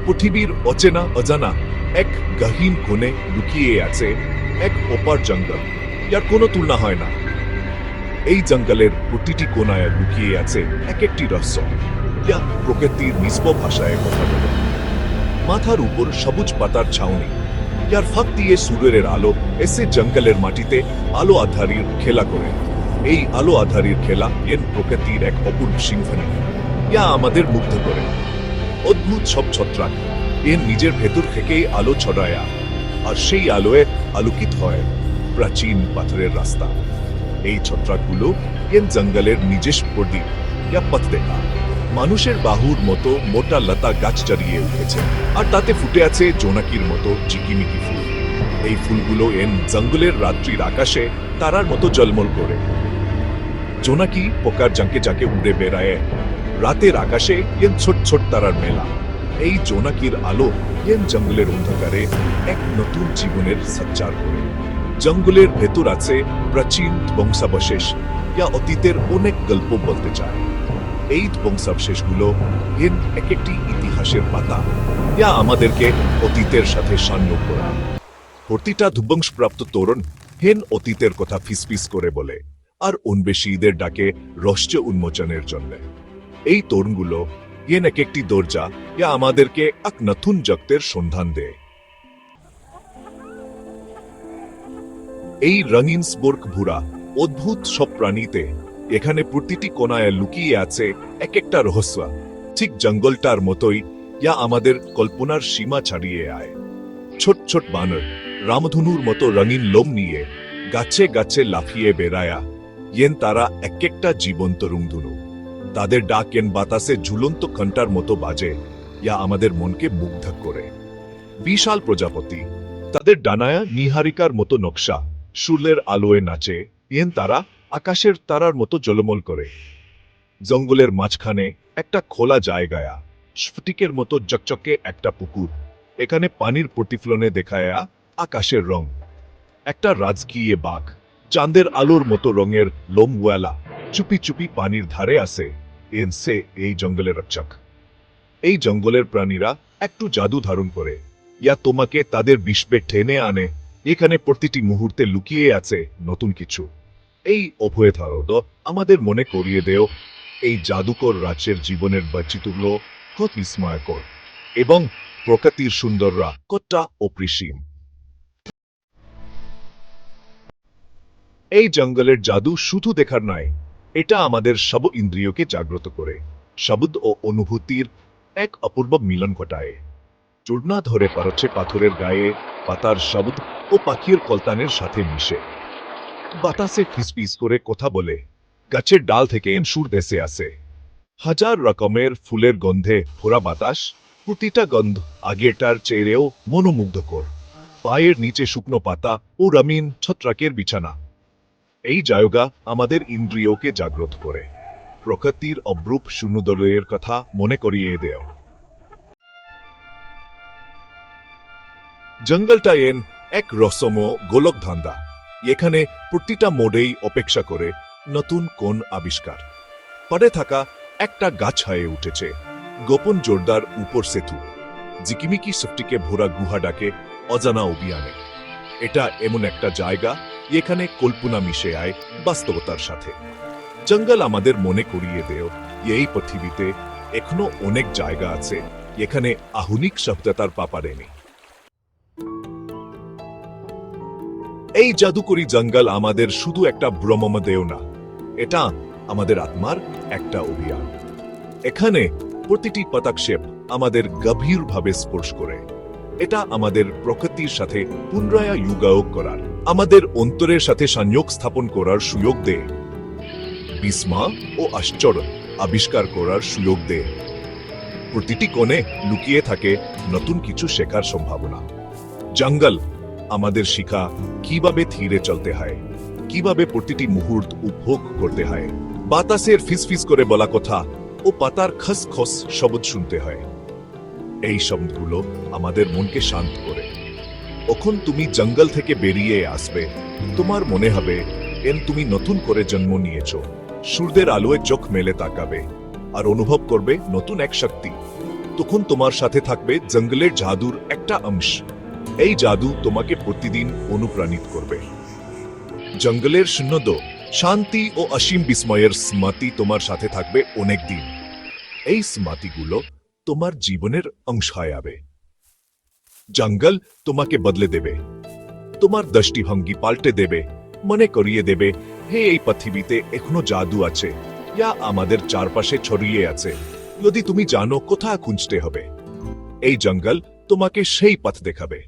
পৃথিবীর অচেনা অজানা এক গহীন কোণে লুকিয়ে আছে এক অপার জঙ্গল, যার কোনো তুলনা হয় না। এই জঙ্গলের প্রতিটি কোণায় লুকিয়ে আছে এক একটি রহস্য, যা প্রকৃতির নিষ্প ভাষায় কথা বলে। মাথার উপর সবুজ পাতার ছাউনি, যার ফাঁক দিয়ে সূর্যের আলো এসে জঙ্গলের মাটিতে আলো আধারির খেলা করে। এই আলো আধারির খেলা এর প্রকৃতির এক অপূর্ব সিম্ফনি, যা আমাদের মুগ্ধ করে। অদ্ভুত সব ছত্রাক এর নিজের ভেতর থেকেই আলো ছড়ায়, আর সেই আলোয় আলোকিত হয় প্রাচীন পাথরের রাস্তা। এই ছত্রাকগুলো এর জঙ্গলের নিজস্ব প্রদীপ, যা পথ দেখা। মানুষের বাহুর মতো মোটা লতা গাছ জড়িয়ে উঠেছে, আর তাতে ফুটে আছে জোনাকির মতো চিকিমিকি ফুল। এই ফুলগুলো এন জঙ্গলের রাত্রির আকাশে তারার মতো জলমল করে। জোনাকি পোকার জাঁকে জাঁকে উড়ে বেড়ায় রাতের আকাশে এন ছোট ছোট তারার মেলা। এই জোনাকির আলো এন জঙ্গলের অন্ধকারে এক নতুন জীবনের সঞ্চার করে। জঙ্গলের ভেতর আছে প্রাচীন বংশাবশেষ, যা অতীতের অনেক গল্প বলতে চায়। এই বংশাবশেষগুলো এন এক একটি ইতিহাসের পাতা, যা আমাদেরকে অতীতের সাথে সংযোগ করায়। প্রতিটা ধ্বংসপ্রাপ্ত তোরণ হেন অতীতের কথা ফিসফিস করে বলে, আর অন্বেষীদের ডাকে রহস্য উন্মোচনের জন্য। এই তোরণগুলো হেন এক একটি দরজা, যা আমাদেরকে এক নতুন জগতের সন্ধান দেয়। এই রঙিন স্বর্গ ভুরা অদ্ভুত সব প্রাণীতে এখানে প্রতিটি কোণায় লুকিয়ে আছে এক একটা রহস্য, ঠিক জঙ্গলটার মতোই, যা আমাদের কল্পনার সীমা ছাড়িয়ে আয়। ছোট ছোট বানর রামধনুর মতো রঙিন লোম নিয়ে গাছে গাছে লাফিয়ে বেড়ায়া, ইয়েন তারা এক একটা জীবন্ত রংধনু। তাদের ডাক এন বাতাসে ঝুলন্ত ঘণ্টার মতো বাজে, যা আমাদের মনকে মুগ্ধ করে। বিশাল প্রজাপতি, তাদের ডানায়া নিহারিকার মতো নকশা, সূর্যের আলোয় নাচে, ইয়েন তারা আকাশের তারার মতো ঝলমল করে। জঙ্গলের মাঝখানে একটা খোলা জায়গায়া স্ফটিকের মতো চকচকে একটা পুকুর, এখানে পানির প্রতিফলনে দেখায়া আকাশের রং। একটা রাজকীয় বাঘ, চাঁদের আলোর মতো রঙের লোমওয়ালা, চুপি চুপি পানির ধারে আসে, এনসে এই জঙ্গলের রক্ষক। এই জঙ্গলের প্রাণীরা একটু জাদু ধারণ করে, ইয়া তোমাকে তাদের বিশ্বে টেনে আনে। এখানে প্রতিটি মুহূর্তে লুকিয়ে আছে নতুন কিছু। এই অভয় ধারণ আমাদের মনে করিয়ে দেও এই জাদুকর রাজ্যের জীবনের বৈচিত্র্য কত বিস্ময়কর, এবং প্রকৃতির সুন্দররা কতটা অপরিসীম। এই জঙ্গলের জাদু শুধু দেখার নয়, এটা আমাদের সব ইন্দ্রিয়কে জাগ্রত করে। শব্দ ও অনুভূতির এক অপূর্ব মিলন ঘটায়। চূর্ণা ধরে পড়ছে পাথরের গায়ে, পাতার শব্দ ও পাখির কলতানের সাথে মিশে। বাতাসে ফিসফিস করে কথা বলে, গাছের ডাল থেকে সুর ভেসে আসে। হাজার রকমের ফুলের গন্ধে ভরা বাতাস, প্রতিটা গন্ধ আগেরটার চেয়েও মনোমুগ্ধকর। পায়ের নিচে শুকনো পাতা ও রঙিন ছত্রাকের বিছানা। এই জায়গা আমাদের ইন্দ্রিয়কে জাগ্রত করে, প্রকৃতির অপরূপ সৌন্দর্যের কথা মনে করিয়ে দেয়। জঙ্গলটা এন এক রহস্যময় গোলক ধান্দা, এখানে প্রতিটা মোড়েই অপেক্ষা করে নতুন কোন আবিষ্কার। পড়ে থাকা একটা গাছ হয়ে উঠেছে গোপন জোরদার উপর সেতু, জিকিমিকি সফটিকে ভরা গুহা ডাকে অজানা অভিযানে। এটা এমন একটা জায়গা এখানে কল্পনা মিশে আয় বাস্তবতার সাথে। জঙ্গল আমাদের মনে করিয়ে দেয় এই পৃথিবীতে এখনো অনেক জায়গা আছে এখানে আধুনিক সভ্যতার পাপারেনি। এই জাদুকরী জঙ্গল আমাদের শুধু একটা ভ্রমণ দেয় না, এটা আমাদের আত্মার একটা অভিযান। এখানে প্রতিটি পদক্ষেপ আমাদের গভীরভাবে স্পর্শ করে। এটা আমাদের প্রকৃতির সাথে পুনরায় যোগাযোগ করার, আমাদের অন্তরের সাথে সংযোগ স্থাপন করার সুযোগ দেয়। বিস্ময় ও আশ্চর্য আবিষ্কার করার সুযোগ দেয়। প্রতিটি কোণে লুকিয়ে থাকে নতুন কিছু শেখার সম্ভাবনা। জঙ্গল আমাদের শিখা কিভাবে ধীরে চলতে হয়, কিভাবে প্রতিটি মুহূর্ত উপভোগ করতে হয়। বাতাসের ফিসফিস করে বলা কথা ও পাতার খসখস শব্দ শুনতে হয়। এই শব্দগুলো আমাদের মনকে শান্ত করে। যখন তুমি জঙ্গল থেকে বেরিয়ে আসবে, তোমার মনে হবে এন তুমি নতুন করে জন্ম নিয়েছ। সূর্যের আলোয় চোখ মেলে তাকাবে আর অনুভব করবে নতুন এক শক্তি। তখন তোমার সাথে থাকবে জঙ্গলের জাদুর একটা অংশ। এই জাদু তোমাকে প্রতিদিন অনুপ্রাণিত করবে। জঙ্গলের শূন্যদ, শান্তি ও অসীম বিস্ময়ের স্মৃতি তোমার সাথে থাকবে অনেক দিন। এই স্মৃতিগুলো তোমার জীবনের অংশ হয়ে যাবে। জঙ্গল তোমাকে বদলে দেবে, তোমার দৃষ্টিভঙ্গি পাল্টে দেবে, মনে করিয়ে দেবে হে এই পৃথিবীতে এখনো জাদু আছে, ইয়া আমাদের চারপাশে ছড়িয়ে আছে, যদি তুমি জানো কোথায় খুঁজতে হবে। এই জঙ্গল তোমাকে সেই পথ দেখাবে।